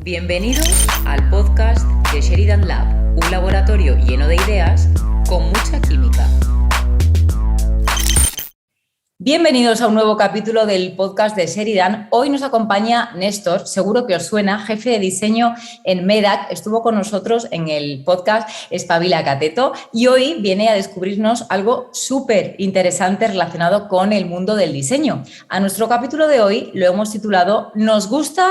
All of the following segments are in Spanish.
Bienvenidos al podcast de Sheridan Lab, un laboratorio lleno de ideas con mucha química. Bienvenidos a un nuevo capítulo del podcast de Sheridan. Hoy nos acompaña Néstor, seguro que os suena, jefe de diseño en Medac. Estuvo con nosotros en el podcast Espabila Cateto y hoy viene a descubrirnos algo súper interesante relacionado con el mundo del diseño. A nuestro capítulo de hoy lo hemos titulado Nos gusta,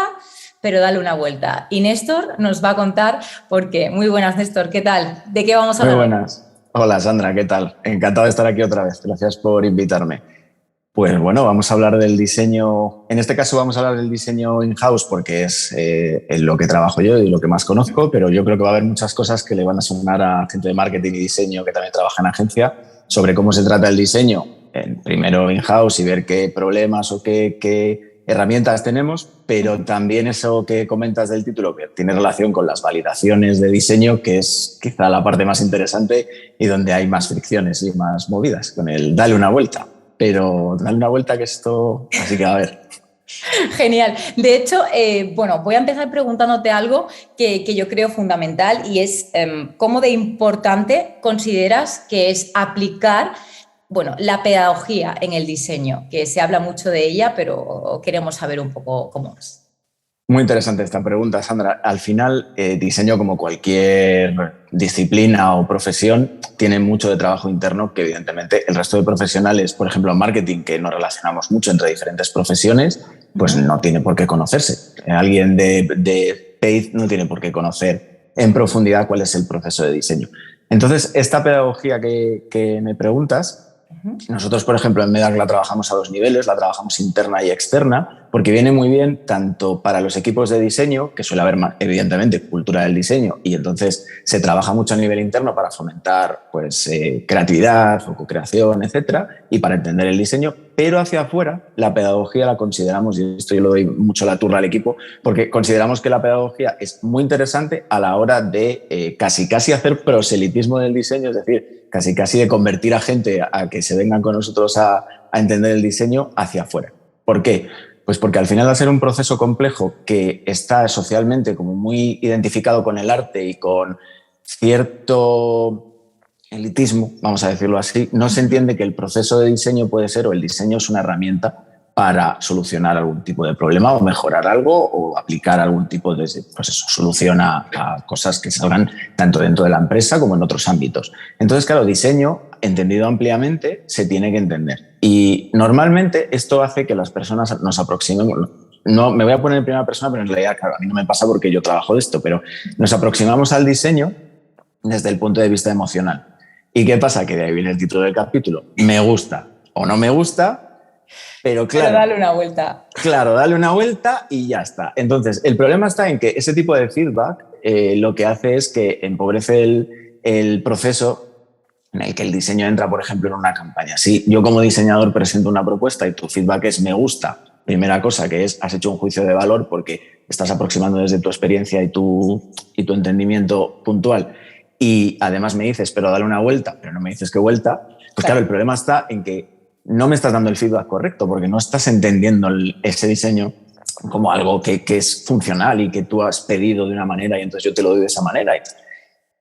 pero dale una vuelta. Y Néstor nos va a contar por qué. Muy buenas, Néstor, ¿qué tal? ¿De qué vamos a hablar? Muy buenas. Hola, Sandra, ¿qué tal? Encantado de estar aquí otra vez. Gracias por invitarme. Pues bueno, vamos a hablar del diseño. En este caso vamos a hablar del diseño in-house porque es en lo que trabajo yo y lo que más conozco, pero yo creo que va a haber muchas cosas que le van a sonar a gente de marketing y diseño que también trabaja en agencia sobre cómo se trata el diseño. Primero in-house y ver qué problemas o qué herramientas tenemos, pero también eso que comentas del título, que tiene relación con las validaciones de diseño, que es quizá la parte más interesante y donde hay más fricciones y más movidas, con el dale una vuelta. Pero dale una vuelta que esto... Así que a ver. Genial. De hecho, voy a empezar preguntándote algo que yo creo fundamental y es cómo de importante consideras que es aplicar la pedagogía en el diseño, que se habla mucho de ella, pero queremos saber un poco cómo es. Muy interesante esta pregunta, Sandra. Al final, diseño, como cualquier disciplina o profesión, tiene mucho de trabajo interno que evidentemente el resto de profesionales, por ejemplo en marketing, que nos relacionamos mucho entre diferentes profesiones, pues no tiene por qué conocerse. Alguien de paid no tiene por qué conocer en profundidad cuál es el proceso de diseño. Entonces, esta pedagogía que me preguntas, nosotros, por ejemplo, en Medac la trabajamos a dos niveles, la trabajamos interna y externa, porque viene muy bien tanto para los equipos de diseño, que suele haber, evidentemente, cultura del diseño, y entonces se trabaja mucho a nivel interno para fomentar creatividad o co-creación, etcétera, y para entender el diseño, pero hacia afuera la pedagogía la consideramos, y esto yo le doy mucho la turra al equipo, porque consideramos que la pedagogía es muy interesante a la hora de casi hacer proselitismo del diseño, es decir, casi de convertir a gente a que se vengan con nosotros a entender el diseño hacia afuera. ¿Por qué? Pues porque al final, al ser un proceso complejo que está socialmente como muy identificado con el arte y con cierto elitismo, vamos a decirlo así, no se entiende que el proceso de diseño puede ser, o el diseño es una herramienta para solucionar algún tipo de problema o mejorar algo o aplicar algún tipo de solución a cosas que salgan tanto dentro de la empresa como en otros ámbitos. Entonces, claro, diseño, entendido ampliamente, se tiene que entender. Y normalmente esto hace que las personas nos aproximemos. No, me voy a poner en primera persona, pero en realidad, claro, a mí no me pasa porque yo trabajo de esto, pero nos aproximamos al diseño desde el punto de vista emocional. ¿Y qué pasa? Que de ahí viene el título del capítulo. Me gusta o no me gusta, pero claro, dale una vuelta. Claro, dale una vuelta y ya está. Entonces, el problema está en que ese tipo de feedback lo que hace es que empobrece el proceso en el que el diseño entra, por ejemplo, en una campaña. Si yo como diseñador presento una propuesta y tu feedback es me gusta, primera cosa que es has hecho un juicio de valor porque estás aproximando desde tu experiencia y tu entendimiento puntual y además me dices, pero dale una vuelta, pero no me dices qué vuelta, pues claro, el problema está en que no me estás dando el feedback correcto porque no estás entendiendo ese diseño como algo que es funcional y que tú has pedido de una manera y entonces yo te lo doy de esa manera.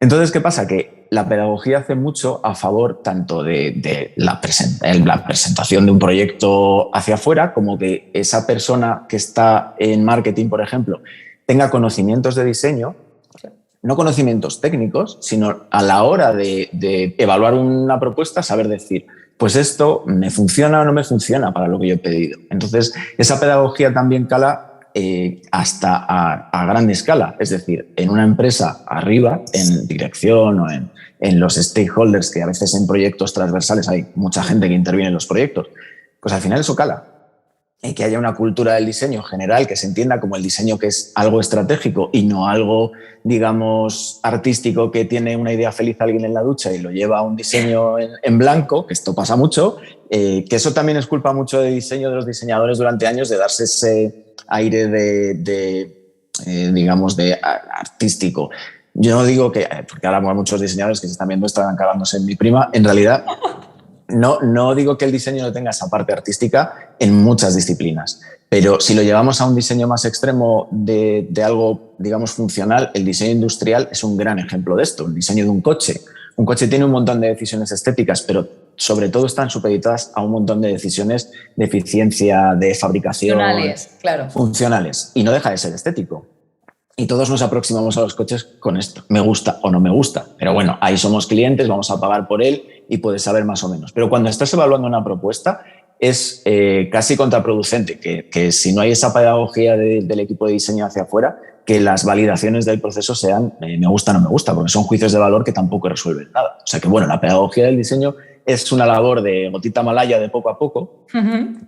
Entonces, ¿qué pasa? Que la pedagogía hace mucho a favor tanto de la presentación de un proyecto hacia afuera como que esa persona que está en marketing, por ejemplo, tenga conocimientos de diseño, no conocimientos técnicos, sino a la hora de evaluar una propuesta, saber decir, pues esto me funciona o no me funciona para lo que yo he pedido. Entonces, esa pedagogía también cala hasta a gran escala. Es decir, en una empresa arriba, en dirección o en los stakeholders, que a veces en proyectos transversales hay mucha gente que interviene en los proyectos, pues al final eso cala. Y que haya una cultura del diseño general que se entienda como el diseño que es algo estratégico y no algo, digamos, artístico que tiene una idea feliz alguien en la ducha y lo lleva a un diseño en blanco, que esto pasa mucho, que eso también es culpa mucho de diseño de los diseñadores durante años de darse ese aire digamos, de artístico. Yo no digo que, porque ahora hay muchos diseñadores que se están viendo, están cagándose en mi prima, en realidad No digo que el diseño no tenga esa parte artística en muchas disciplinas, Pero si lo llevamos a un diseño más extremo de algo, digamos, funcional, el diseño industrial es un gran ejemplo de esto. El diseño de un coche. Un coche tiene un montón de decisiones estéticas, pero sobre todo están supeditadas a un montón de decisiones de eficiencia, de fabricación. Funcionales, claro. Funcionales. Y no deja de ser estético. Y todos nos aproximamos a los coches con esto. Me gusta o no me gusta. Pero bueno, ahí somos clientes, vamos a pagar por él y puedes saber más o menos. Pero cuando estás evaluando una propuesta, es casi contraproducente que si no hay esa pedagogía del equipo de diseño hacia afuera, que las validaciones del proceso sean me gusta o no me gusta, porque son juicios de valor que tampoco resuelven nada. O sea que, bueno, la pedagogía del diseño es una labor de gotita malaya de poco a poco,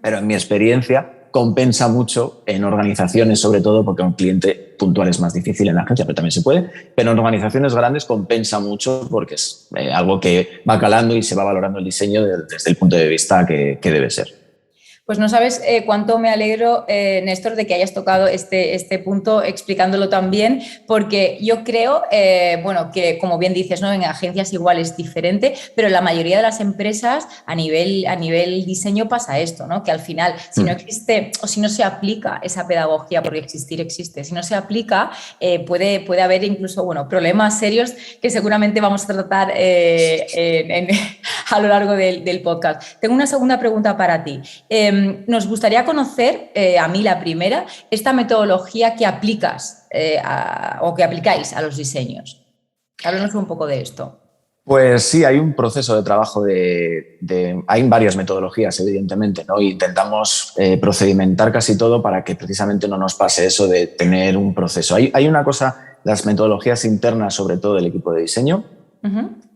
pero en mi experiencia compensa mucho en organizaciones, sobre todo porque un cliente puntual es más difícil en la agencia, pero también se puede, pero en organizaciones grandes compensa mucho porque es algo que va calando y se va valorando el diseño desde el punto de vista que debe ser. Pues no sabes cuánto me alegro, Néstor, de que hayas tocado este punto explicándolo tan bien, porque yo creo, que como bien dices, ¿no? En agencias igual es diferente, pero en la mayoría de las empresas a nivel diseño pasa esto, ¿no? Que al final, si no existe o si no se aplica esa pedagogía, porque existir existe, si no se aplica, puede haber incluso, problemas serios que seguramente vamos a tratar a lo largo del podcast. Tengo una segunda pregunta para ti. Nos gustaría conocer, a mí la primera, esta metodología que aplicas o que aplicáis a los diseños. Háblanos un poco de esto. Pues sí, hay un proceso de trabajo hay varias metodologías, evidentemente, ¿no? Intentamos procedimentar casi todo para que precisamente no nos pase eso de tener un proceso. Hay una cosa, las metodologías internas, sobre todo del equipo de diseño,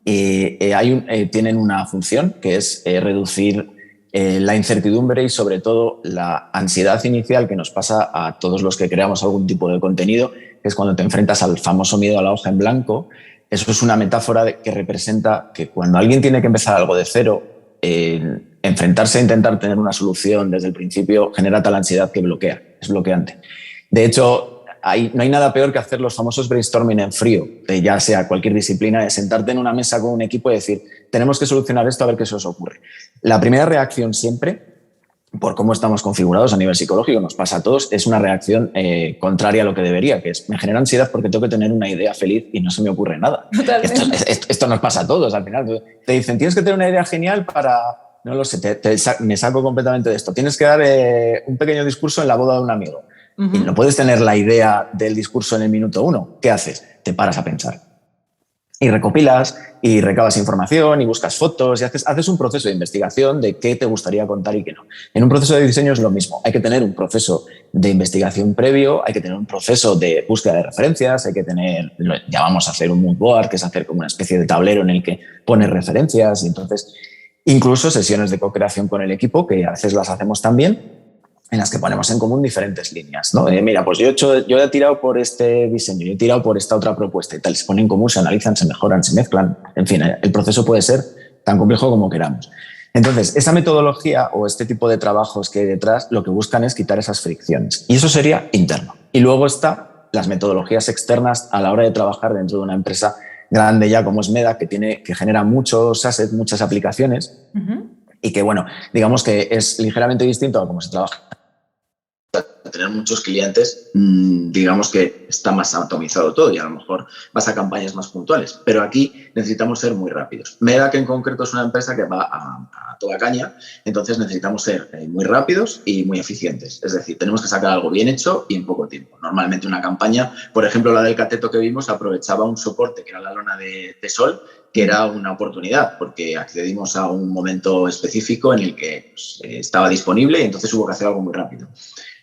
tienen una función que es reducir la incertidumbre y sobre todo la ansiedad inicial que nos pasa a todos los que creamos algún tipo de contenido, que es cuando te enfrentas al famoso miedo a la hoja en blanco. Eso es una metáfora que representa que cuando alguien tiene que empezar algo de cero, enfrentarse a intentar tener una solución desde el principio genera tal ansiedad que bloquea, es bloqueante. De hecho, no hay nada peor que hacer los famosos brainstorming en frío, ya sea cualquier disciplina, de sentarte en una mesa con un equipo y decir, tenemos que solucionar esto a ver qué se os ocurre. La primera reacción siempre, por cómo estamos configurados a nivel psicológico, nos pasa a todos, es una reacción contraria a lo que debería, que es, me genera ansiedad porque tengo que tener una idea feliz y no se me ocurre nada. Esto nos pasa a todos al final. Te dicen, tienes que tener una idea genial para... No lo sé, me saco completamente de esto. Tienes que dar un pequeño discurso en la boda de un amigo. Y no puedes tener la idea del discurso en el minuto 1. ¿Qué haces? Te paras a pensar. Y recopilas y recabas información y buscas fotos y haces un proceso de investigación de qué te gustaría contar y qué no. En un proceso de diseño es lo mismo. Hay que tener un proceso de investigación previo, hay que tener un proceso de búsqueda de referencias, hay que tener, llamamos a hacer un mood board, que es hacer como una especie de tablero en el que pones referencias. Y entonces, incluso sesiones de co-creación con el equipo, que a veces las hacemos también, en las que ponemos en común diferentes líneas, ¿no? Mira, pues yo he tirado por este diseño, yo he tirado por esta otra propuesta y tal. Se ponen en común, se analizan, se mejoran, se mezclan. En fin, el proceso puede ser tan complejo como queramos. Entonces, esa metodología o este tipo de trabajos que hay detrás lo que buscan es quitar esas fricciones. Y eso sería interno. Y luego están las metodologías externas a la hora de trabajar dentro de una empresa grande ya como es Medac, que genera muchos assets, muchas aplicaciones y que, digamos que es ligeramente distinto a cómo se trabaja. Tener muchos clientes, digamos que está más atomizado todo y a lo mejor vas a campañas más puntuales, pero aquí necesitamos ser muy rápidos. Medac en concreto es una empresa que va a toda caña, entonces necesitamos ser muy rápidos y muy eficientes, es decir, tenemos que sacar algo bien hecho y en poco tiempo. Normalmente una campaña, por ejemplo la del cateto que vimos, aprovechaba un soporte que era la lona de sol, que era una oportunidad porque accedimos a un momento específico en el que estaba disponible y entonces hubo que hacer algo muy rápido.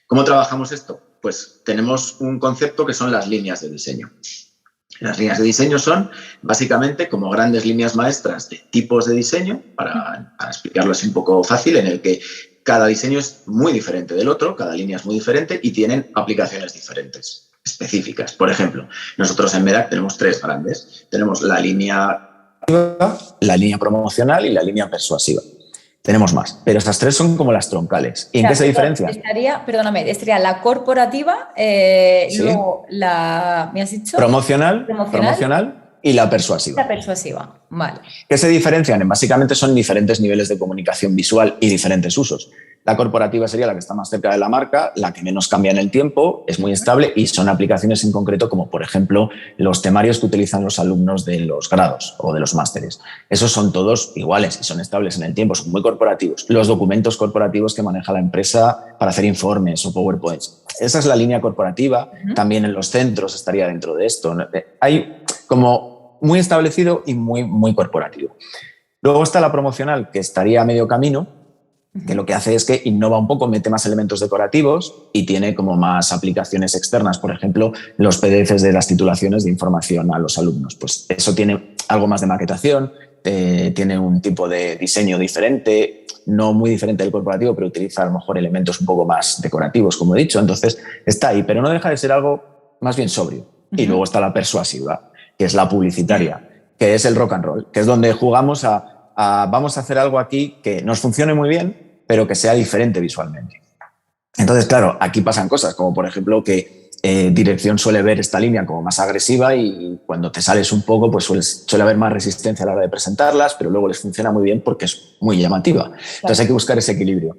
¿Cómo trabajamos esto? Pues tenemos un concepto que son las líneas de diseño. Las líneas de diseño son básicamente como grandes líneas maestras de tipos de diseño, para explicarlo así un poco fácil, en el que cada diseño es muy diferente del otro, cada línea es muy diferente y tienen aplicaciones diferentes, específicas. Por ejemplo, nosotros en Medac tenemos 3 grandes. Tenemos la línea promocional y la línea persuasiva. Tenemos más, pero estas 3 son como las troncales. ¿Y en qué se diferencian? Estaría la corporativa, ¿sí? Luego la... ¿Me has dicho? Promocional, y la persuasiva. La persuasiva, vale. ¿Qué se diferencian? Básicamente son diferentes niveles de comunicación visual y diferentes usos. La corporativa sería la que está más cerca de la marca, la que menos cambia en el tiempo, es muy estable y son aplicaciones en concreto como, por ejemplo, los temarios que utilizan los alumnos de los grados o de los másteres. Esos son todos iguales y son estables en el tiempo, son muy corporativos. Los documentos corporativos que maneja la empresa para hacer informes o PowerPoints. Esa es la línea corporativa. También en los centros estaría dentro de esto. Hay como muy establecido y muy corporativo. Luego está la promocional, que estaría a medio camino, que lo que hace es que innova un poco, mete más elementos decorativos y tiene como más aplicaciones externas. Por ejemplo, los PDFs de las titulaciones de información a los alumnos. Pues eso tiene algo más de maquetación, tiene un tipo de diseño diferente, no muy diferente del corporativo, pero utiliza a lo mejor elementos un poco más decorativos, como he dicho. Entonces está ahí, pero no deja de ser algo más bien sobrio. Y luego está la persuasiva, que es la publicitaria, que es el rock and roll, que es donde jugamos vamos a hacer algo aquí que nos funcione muy bien, pero que sea diferente visualmente. Entonces, claro, aquí pasan cosas, como por ejemplo que dirección suele ver esta línea como más agresiva y cuando te sales un poco, pues suele haber más resistencia a la hora de presentarlas, pero luego les funciona muy bien porque es muy llamativa. Claro. Entonces hay que buscar ese equilibrio.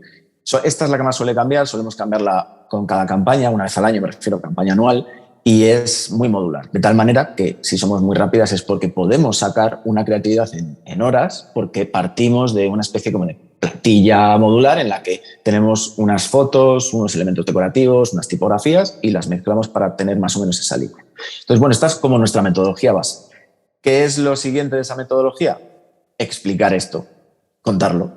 Esta es la que más suele cambiar, solemos cambiarla con cada campaña, una vez al año, me refiero a campaña anual, y es muy modular, de tal manera que si somos muy rápidas es porque podemos sacar una creatividad en horas, porque partimos de una especie como de plantilla modular en la que tenemos unas fotos, unos elementos decorativos, unas tipografías y las mezclamos para tener más o menos esa línea. Entonces, bueno, esta es como nuestra metodología base. ¿Qué es lo siguiente de esa metodología? Explicar esto, contarlo.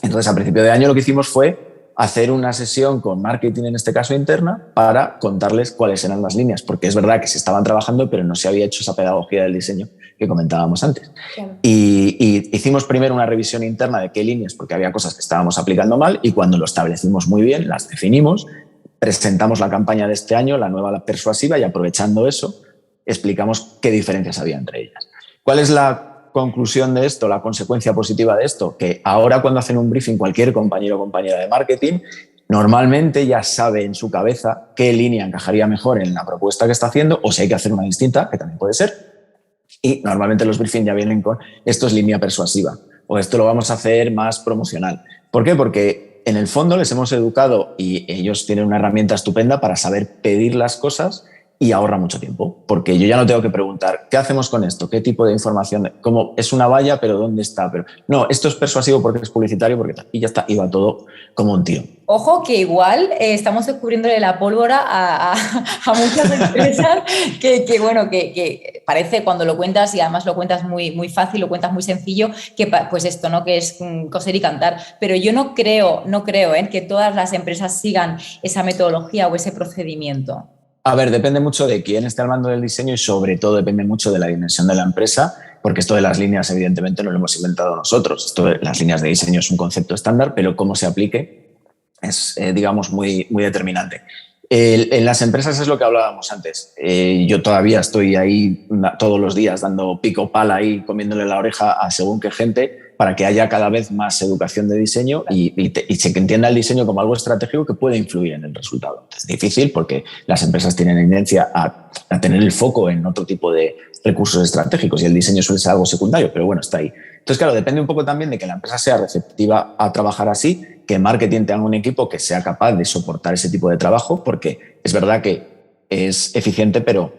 Entonces, a principio de año lo que hicimos fue hacer una sesión con marketing, en este caso interna, para contarles cuáles eran las líneas, porque es verdad que se estaban trabajando, pero no se había hecho esa pedagogía del diseño que comentábamos antes. Claro. Y hicimos primero una revisión interna de qué líneas, porque había cosas que estábamos aplicando mal, y cuando lo establecimos muy bien, las definimos, presentamos la campaña de este año, la nueva persuasiva, y aprovechando eso, explicamos qué diferencias había entre ellas. ¿Cuál es la conclusión de esto, la consecuencia positiva de esto? Que ahora cuando hacen un briefing cualquier compañero o compañera de marketing, normalmente ya sabe en su cabeza qué línea encajaría mejor en la propuesta que está haciendo o si hay que hacer una distinta, que también puede ser. Y normalmente los briefings ya vienen con esto es línea persuasiva o esto lo vamos a hacer más promocional. ¿Por qué? Porque en el fondo les hemos educado y ellos tienen una herramienta estupenda para saber pedir las cosas y ahorra mucho tiempo, porque yo ya no tengo que preguntar ¿qué hacemos con esto? ¿Qué tipo de información? ¿Cómo es una valla, pero dónde está? Pero no, esto es persuasivo porque es publicitario, porque y ya está, iba todo como un tío. Ojo que igual estamos descubriéndole la pólvora a muchas empresas que parece cuando lo cuentas y además lo cuentas muy fácil, lo cuentas muy sencillo, que pues esto, ¿no? Que es coser y cantar. Pero yo no creo que todas las empresas sigan esa metodología o ese procedimiento. A ver, depende mucho de quién esté al mando del diseño y sobre todo depende mucho de la dimensión de la empresa, porque esto de las líneas evidentemente no lo hemos inventado nosotros. Esto de las líneas de diseño es un concepto estándar, pero cómo se aplique es, digamos, muy determinante. En las empresas es lo que hablábamos antes. Yo todavía estoy ahí todos los días dando pico pala ahí, comiéndole la oreja a según qué gente para que haya cada vez más educación de diseño y se entienda el diseño como algo estratégico que puede influir en el resultado. Es difícil porque las empresas tienen tendencia a tener el foco en otro tipo de recursos estratégicos y el diseño suele ser algo secundario, pero bueno, está ahí. Entonces, claro, depende un poco también de que la empresa sea receptiva a trabajar así, que marketing tenga un equipo que sea capaz de soportar ese tipo de trabajo, porque es verdad que es eficiente, pero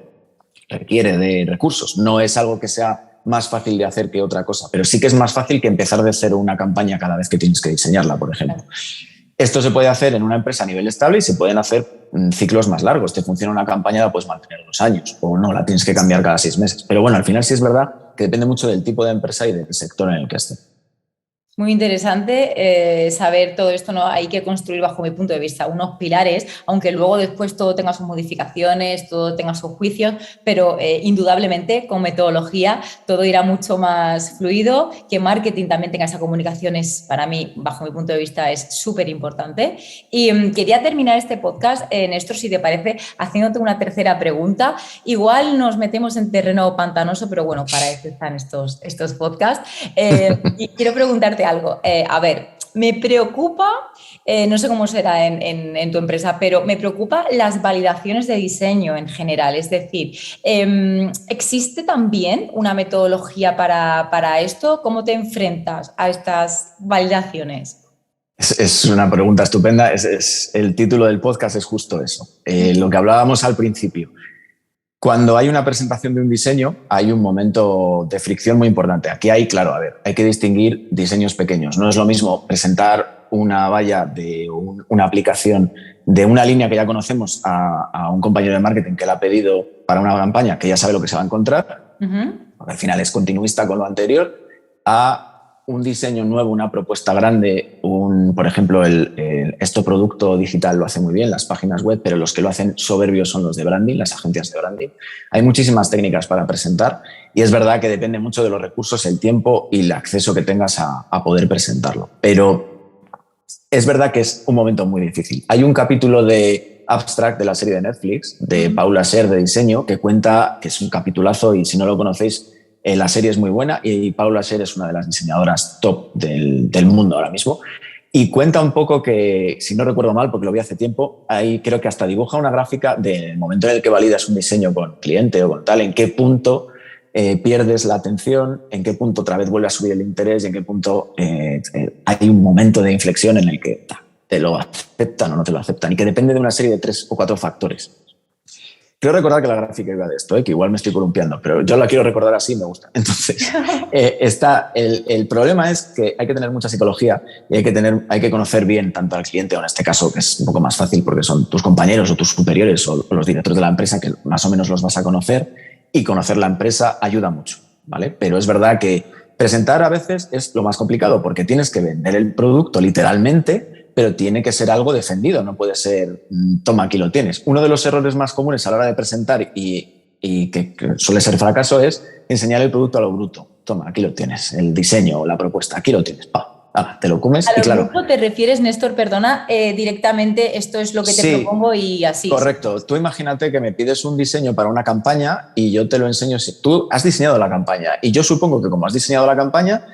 requiere de recursos. No es algo que sea más fácil de hacer que otra cosa, pero sí que es más fácil que empezar de cero una campaña cada vez que tienes que diseñarla, por ejemplo. Esto se puede hacer en una empresa a nivel estable y se pueden hacer ciclos más largos. Te funciona una campaña, la puedes mantener 2 años o no, la tienes que cambiar cada 6 meses. Pero bueno, al final sí es verdad que depende mucho del tipo de empresa y del sector en el que esté. Muy interesante saber todo esto, ¿no? Hay que construir, bajo mi punto de vista, unos pilares, aunque luego después todo tenga sus modificaciones, todo tenga sus juicios, pero indudablemente con metodología todo irá mucho más fluido. Que marketing también tenga esa comunicación es, para mí, bajo mi punto de vista, es súper importante. Y quería terminar este podcast, Néstor, si te parece, haciéndote una tercera pregunta. Igual nos metemos en terreno pantanoso, pero bueno, para eso están estos podcasts. Y quiero preguntarte algo. A ver, me preocupa, no sé cómo será en tu empresa, pero me preocupa las validaciones de diseño en general. Es decir, ¿existe también una metodología para esto? ¿Cómo te enfrentas a estas validaciones? Es una pregunta estupenda. El título del podcast es justo eso. Lo que hablábamos al principio. Cuando hay una presentación de un diseño, hay un momento de fricción muy importante. Aquí hay, claro, hay que distinguir diseños pequeños. No es lo mismo presentar una valla de una aplicación de una línea que ya conocemos a un compañero de marketing que la ha pedido para una campaña, que ya sabe lo que se va a encontrar, porque al final es continuista con lo anterior, a un diseño nuevo, una propuesta grande, por ejemplo, este producto digital lo hace muy bien, las páginas web, pero los que lo hacen soberbios son los de branding, las agencias de branding. Hay muchísimas técnicas para presentar y es verdad que depende mucho de los recursos, el tiempo y el acceso que tengas a poder presentarlo. Pero es verdad que es un momento muy difícil. Hay un capítulo de Abstract de la serie de Netflix, de Paula Scher de diseño, que cuenta, que es un capitulazo y si no lo conocéis, la serie es muy buena y Paula Scher es una de las diseñadoras top del mundo ahora mismo. Y cuenta un poco que, si no recuerdo mal, porque lo vi hace tiempo, ahí creo que hasta dibuja una gráfica del momento en el que validas un diseño con cliente o con tal, en qué punto pierdes la atención, en qué punto otra vez vuelve a subir el interés y en qué punto hay un momento de inflexión en el que te lo aceptan o no te lo aceptan y que depende de una serie de 3 o 4 factores. Quiero recordar que la gráfica iba de esto, que igual me estoy columpiando, pero yo la quiero recordar así, me gusta. Entonces, el problema es que hay que tener mucha psicología y hay que conocer bien tanto al cliente, o en este caso, que es un poco más fácil porque son tus compañeros o tus superiores o los directores de la empresa, que más o menos los vas a conocer, y conocer la empresa ayuda mucho, ¿vale? Pero es verdad que presentar a veces es lo más complicado porque tienes que vender el producto literalmente, pero tiene que ser algo defendido, no puede ser, toma, aquí lo tienes. Uno de los errores más comunes a la hora de presentar y que suele ser fracaso es enseñar el producto a lo bruto. Toma, aquí lo tienes, el diseño o la propuesta, aquí lo tienes. Te lo comes y claro. ¿A lo bruto te refieres, Néstor, perdona, directamente esto es lo que te propongo y así? Correcto. Tú imagínate que me pides un diseño para una campaña y yo te lo enseño. Tú has diseñado la campaña y yo supongo que como has diseñado la campaña,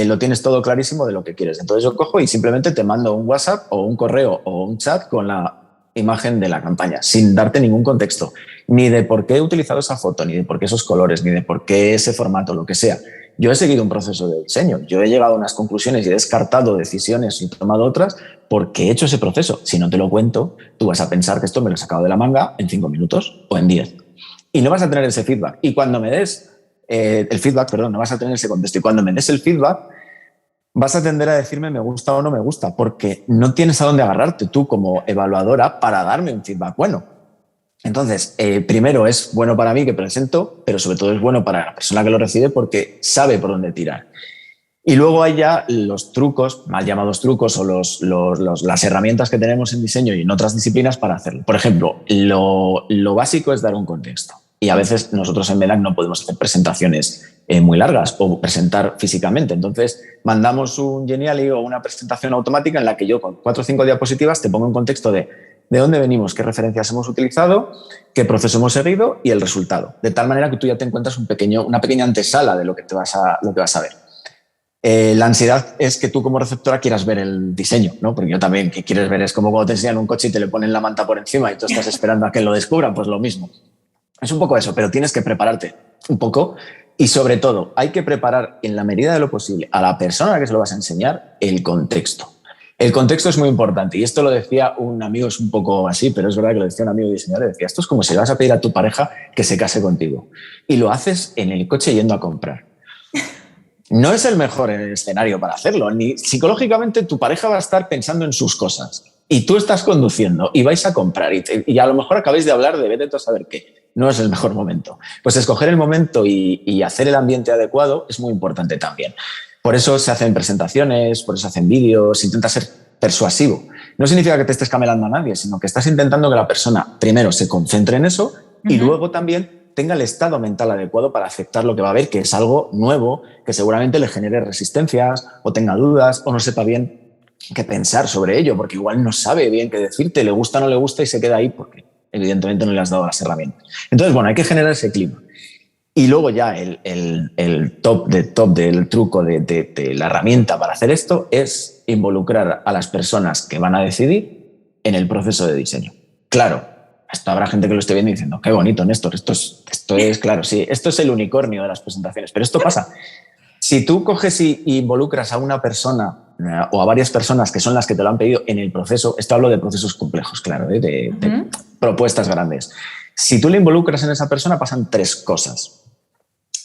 lo tienes todo clarísimo de lo que quieres. Entonces yo cojo y simplemente te mando un WhatsApp o un correo o un chat con la imagen de la campaña, sin darte ningún contexto, ni de por qué he utilizado esa foto, ni de por qué esos colores, ni de por qué ese formato, lo que sea. Yo he seguido un proceso de diseño, yo he llegado a unas conclusiones y he descartado decisiones y tomado otras porque he hecho ese proceso. Si no te lo cuento, tú vas a pensar que esto me lo he sacado de la manga en 5 minutos o en 10. Y no vas a tener ese feedback. Y cuando me des no vas a tener ese contexto. Y cuando me des el feedback, vas a tender a decirme me gusta o no me gusta, porque no tienes a dónde agarrarte tú como evaluadora para darme un feedback bueno. Entonces, primero es bueno para mí que presento, pero sobre todo es bueno para la persona que lo recibe porque sabe por dónde tirar. Y luego hay ya los trucos, mal llamados trucos, o las herramientas que tenemos en diseño y en otras disciplinas para hacerlo. Por ejemplo, lo básico es dar un contexto. Y a veces nosotros en Medac no podemos hacer presentaciones muy largas o presentar físicamente. Entonces, mandamos un Genially o una presentación automática en la que yo con 4 o 5 diapositivas te pongo un contexto de dónde venimos, qué referencias hemos utilizado, qué proceso hemos seguido y el resultado. De tal manera que tú ya te encuentras una pequeña antesala de lo que vas a ver. La ansiedad es que tú como receptora quieras ver el diseño, ¿no? Porque yo también, que quieres ver es como cuando te enseñan un coche y te le ponen la manta por encima y tú estás esperando a que lo descubran, pues lo mismo. Es un poco eso, pero tienes que prepararte un poco y sobre todo hay que preparar en la medida de lo posible a la persona a la que se lo vas a enseñar el contexto. El contexto es muy importante y esto lo decía un amigo, es un poco así, pero es verdad que lo decía un amigo diseñador, decía, esto es como si le vas a pedir a tu pareja que se case contigo y lo haces en el coche yendo a comprar. No es el mejor escenario para hacerlo, ni psicológicamente tu pareja va a estar pensando en sus cosas y tú estás conduciendo y vais a comprar y a lo mejor acabáis de hablar de vete tú a saber qué. No es el mejor momento. Pues escoger el momento y hacer el ambiente adecuado es muy importante también. Por eso se hacen presentaciones, por eso se hacen vídeos, intenta ser persuasivo. No significa que te estés camelando a nadie, sino que estás intentando que la persona primero se concentre en eso y luego también tenga el estado mental adecuado para aceptar lo que va a ver, que es algo nuevo, que seguramente le genere resistencias o tenga dudas o no sepa bien qué pensar sobre ello, porque igual no sabe bien qué decirte, le gusta o no le gusta y se queda ahí porque evidentemente no le has dado las herramientas. Entonces, bueno, hay que generar ese clima. Y luego ya el top del truco de la herramienta para hacer esto es involucrar a las personas que van a decidir en el proceso de diseño. Claro, esto habrá gente que lo esté viendo y diciendo, qué bonito, Néstor, esto es claro, sí, esto es el unicornio de las presentaciones, pero esto pasa. Si tú coges y involucras a una persona o a varias personas que son las que te lo han pedido en el proceso, esto hablo de procesos complejos, claro, de propuestas grandes. Si tú le involucras en esa persona, pasan 3 cosas.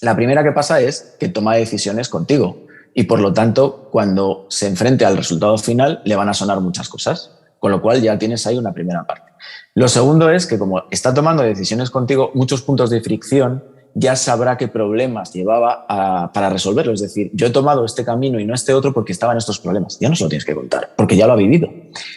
La primera que pasa es que toma decisiones contigo y, por lo tanto, cuando se enfrente al resultado final, le van a sonar muchas cosas, con lo cual ya tienes ahí una primera parte. Lo segundo es que, como está tomando decisiones contigo, muchos puntos de fricción, ya sabrá qué problemas llevaba para resolverlo. Es decir, yo he tomado este camino y no este otro porque estaban estos problemas. Ya no se lo tienes que contar, porque ya lo ha vivido.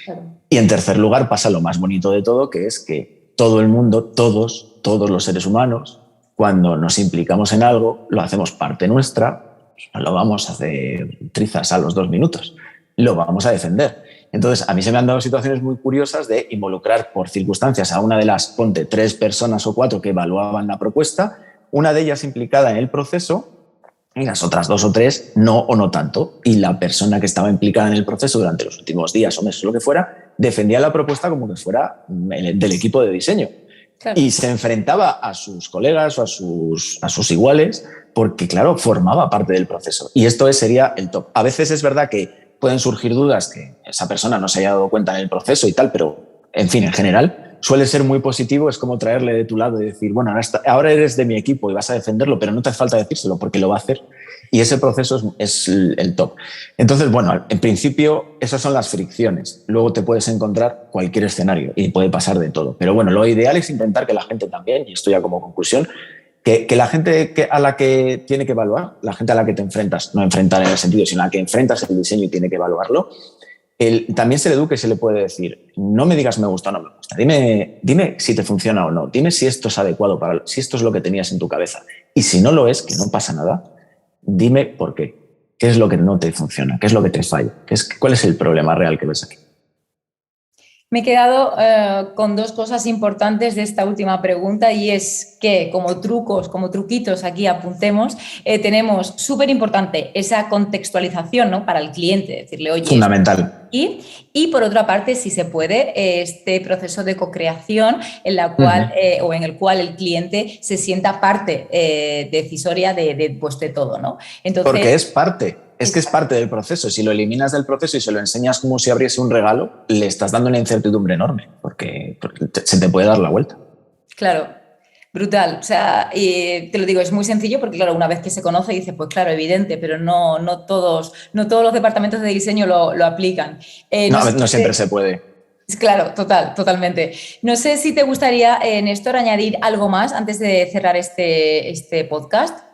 Claro. Y en tercer lugar pasa lo más bonito de todo, que es que todo el mundo, todos los seres humanos, cuando nos implicamos en algo, lo hacemos parte nuestra, no lo vamos a hacer trizas a los 2 minutos, lo vamos a defender. Entonces, a mí se me han dado situaciones muy curiosas de involucrar por circunstancias a una de las, ponte, 3 personas o 4 que evaluaban la propuesta, una de ellas implicada en el proceso y las otras 2 o 3 no o no tanto. Y la persona que estaba implicada en el proceso durante los últimos días o meses o lo que fuera, defendía la propuesta como que fuera del equipo de diseño. Claro. Y se enfrentaba a sus colegas o a sus iguales porque, claro, formaba parte del proceso. Y esto sería el top. A veces es verdad que pueden surgir dudas que esa persona no se haya dado cuenta en el proceso y tal, pero, en fin, en general suele ser muy positivo. Es como traerle de tu lado y decir, bueno, ahora eres de mi equipo y vas a defenderlo, pero no te hace falta decírselo porque lo va a hacer. Y ese proceso es el top. Entonces, bueno, en principio esas son las fricciones. Luego te puedes encontrar cualquier escenario y puede pasar de todo. Pero bueno, lo ideal es intentar que la gente también, y esto ya como conclusión, que la gente a la que tiene que evaluar, la gente a la que te enfrentas, no enfrentar en el sentido, sino a la que enfrentas el diseño y tiene que evaluarlo, también se le educa y se le puede decir, no me digas me gusta o no me gusta, dime si te funciona o no, dime si esto es adecuado si esto es lo que tenías en tu cabeza. Y si no lo es, que no pasa nada, dime por qué. ¿Qué es lo que no te funciona? ¿Qué es lo que te falla? ¿Cuál es el problema real que ves aquí? Me he quedado con 2 cosas importantes de esta última pregunta, y es que como trucos, como truquitos aquí apuntemos, tenemos súper importante esa contextualización, ¿no?, para el cliente, decirle, oye, fundamental. Y por otra parte, si se puede, este proceso de co-creación en la cual, o en el cual el cliente se sienta parte decisoria de todo, ¿no? Entonces, porque es parte. Es que es parte del proceso. Si lo eliminas del proceso y se lo enseñas como si abriese un regalo, le estás dando una incertidumbre enorme, porque se te puede dar la vuelta. Claro, brutal. O sea, te lo digo, es muy sencillo porque, claro, una vez que se conoce, dices, pues claro, evidente, pero no todos los departamentos de diseño lo aplican. No siempre se puede. Claro, totalmente. No sé si te gustaría, Néstor, añadir algo más antes de cerrar este podcast.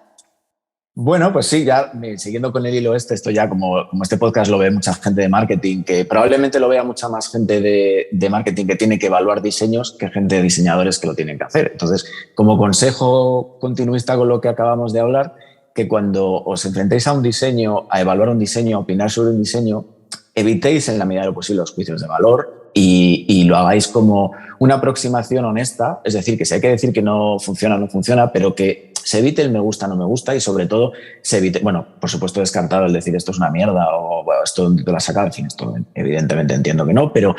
Bueno, pues sí, ya siguiendo con el hilo esto ya como este podcast lo ve mucha gente de marketing, que probablemente lo vea mucha más gente de marketing que tiene que evaluar diseños que gente de diseñadores que lo tienen que hacer. Entonces, como consejo continuista con lo que acabamos de hablar, que cuando os enfrentéis a un diseño, a evaluar un diseño, a opinar sobre un diseño, evitéis en la medida de lo posible los juicios de valor y lo hagáis como una aproximación honesta, es decir, que si hay que decir que no funciona, pero que se evite el me gusta, no me gusta, y sobre todo se evite, bueno, por supuesto descartado el decir esto es una mierda o bueno, esto te lo has sacado, en fin, esto evidentemente entiendo que no, pero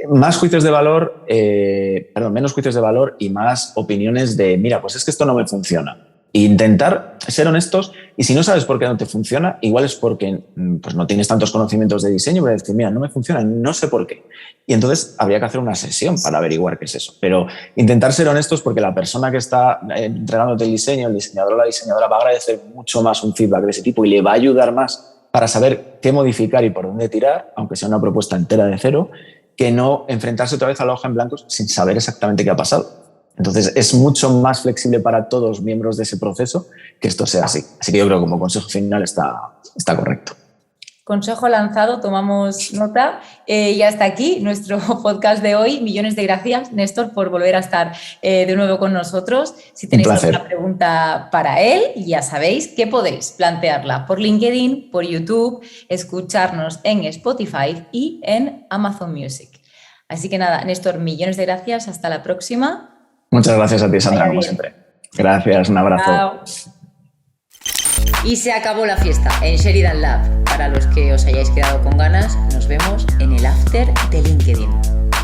menos juicios de valor y más opiniones de, mira, pues es que esto no me funciona. E intentar ser honestos, y si no sabes por qué no te funciona, igual es porque pues no tienes tantos conocimientos de diseño, pero decir, mira, no me funciona, no sé por qué. Y entonces habría que hacer una sesión para averiguar qué es eso. Pero intentar ser honestos, porque la persona que está entregándote el diseño, el diseñador o la diseñadora, va a agradecer mucho más un feedback de ese tipo y le va a ayudar más para saber qué modificar y por dónde tirar, aunque sea una propuesta entera de cero, que no enfrentarse otra vez a la hoja en blanco sin saber exactamente qué ha pasado. Entonces, es mucho más flexible para todos los miembros de ese proceso que esto sea así. Así que yo creo que como consejo final está correcto. Consejo lanzado, tomamos nota. Y hasta aquí nuestro podcast de hoy. Millones de gracias, Néstor, por volver a estar de nuevo con nosotros. Si tenéis alguna pregunta para él, ya sabéis que podéis plantearla por LinkedIn, por YouTube, escucharnos en Spotify y en Amazon Music. Así que nada, Néstor, millones de gracias. Hasta la próxima. Muchas gracias a ti, Sandra, como siempre. Gracias, un abrazo. Chao. Y se acabó la fiesta en Sheridan Lab. Para los que os hayáis quedado con ganas, nos vemos en el after de LinkedIn.